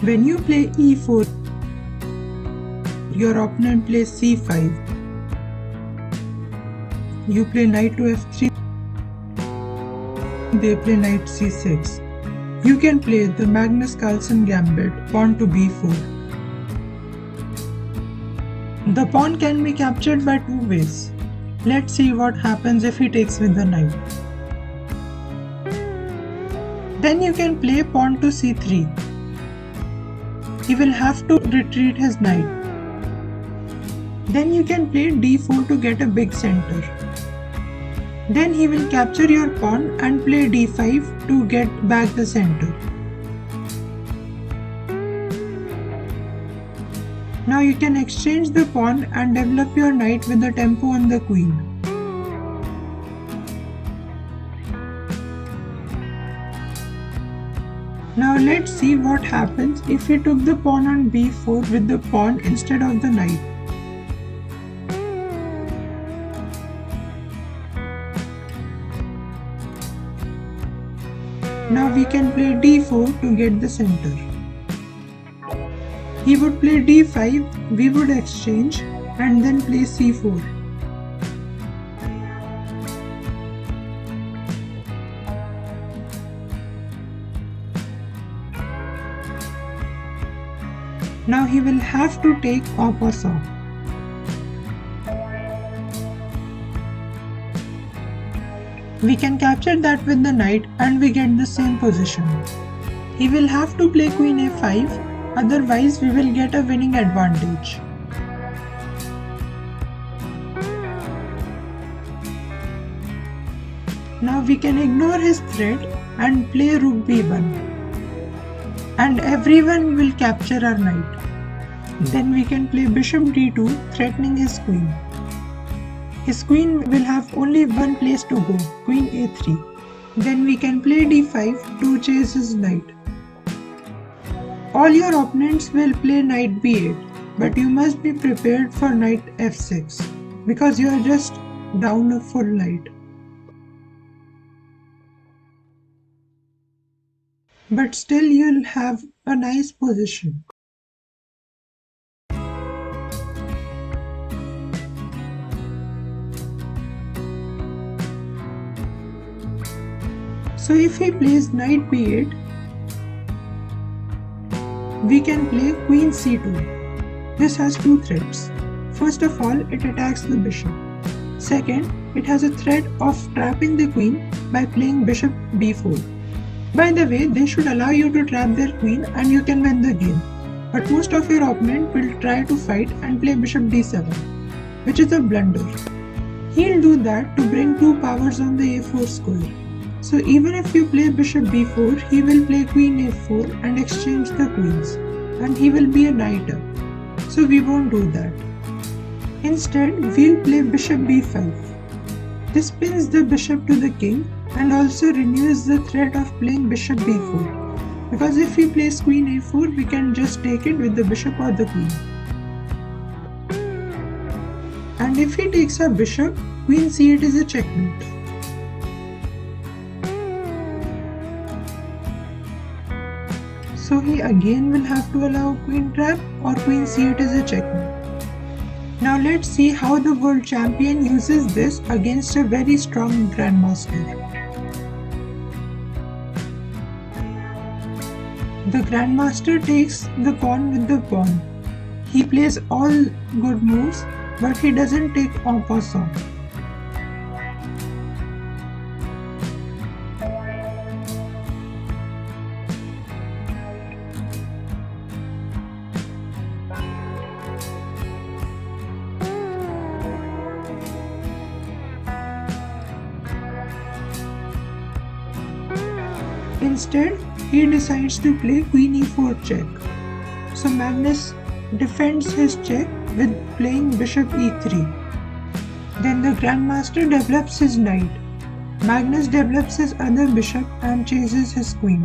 When you play e4, your opponent plays c5. You play knight to f3, they play knight c6. You can play the Magnus Carlsen gambit, pawn to b4. The pawn can be captured by two ways. Let's see what happens if he takes with the knight. Then you can play pawn to c3. He will have to retreat his knight. Then you can play d4 to get a big center. Then he will capture your pawn and play d5 to get back the center. Now you can exchange the pawn and develop your knight with the tempo on the queen. Now let's see what happens if he took the pawn on b4 with the pawn instead of the knight. Now we can play d4 to get the center. He would play d5, we would exchange and then play c4. Now he will have to take en passant. We can capture that with the knight and we get the same position. He will have to play queen a5, otherwise we will get a winning advantage. Now we can ignore his threat and play rook b1. And everyone will capture our knight. Then we can play bishop d2, threatening his queen. His queen will have only one place to go, queen a3. Then we can play d5 to chase his knight. All your opponents will play knight b8, but you must be prepared for knight f6 because you are just down a full knight. But still you'll have a nice position. So if he plays knight b8, we can play queen c2. This has two threats. First of all, it attacks the bishop. Second, it has a threat of trapping the queen by playing bishop b4. By the way, they should allow you to trap their queen and you can win the game. But most of your opponent will try to fight and play bishop d7, which is a blunder. He'll do that to bring two powers on the a4 square. So even if you play bishop b4, he will play queen a4 and exchange the queens. And he will be a knight up. So we won't do that. Instead, we'll play bishop b5. This pins the bishop to the king and also renews the threat of playing bishop b4. Because if he plays queen a4, we can just take it with the bishop or the queen. And if he takes a bishop, queen c8 is a checkmate. So he again will have to allow queen trap or queen c8 is a checkmate. Now let's see how the world champion uses this against a very strong grandmaster. The grandmaster takes the pawn with the pawn. He plays all good moves, but he doesn't take en passant. Instead, he decides to play queen e4 check. So Magnus defends his check with playing bishop e3. Then the grandmaster develops his knight. Magnus develops his other bishop and chases his queen.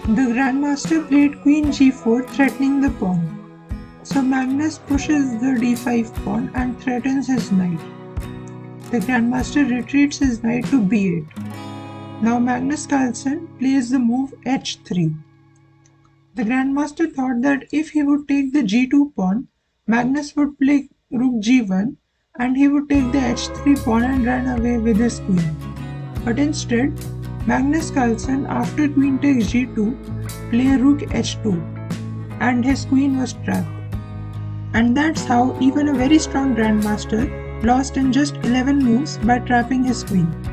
The grandmaster played queen g4, threatening the pawn. So Magnus pushes the d5 pawn and threatens his knight. The grandmaster retreats his knight to b8. Now Magnus Carlsen plays the move h3. The grandmaster thought that if he would take the g2 pawn, Magnus would play rook g1 and he would take the h3 pawn and run away with his queen. But instead, Magnus Carlsen, after queen takes g2, play rook h2 and his queen was trapped. And that's how even a very strong grandmaster lost in just 11 moves by trapping his queen.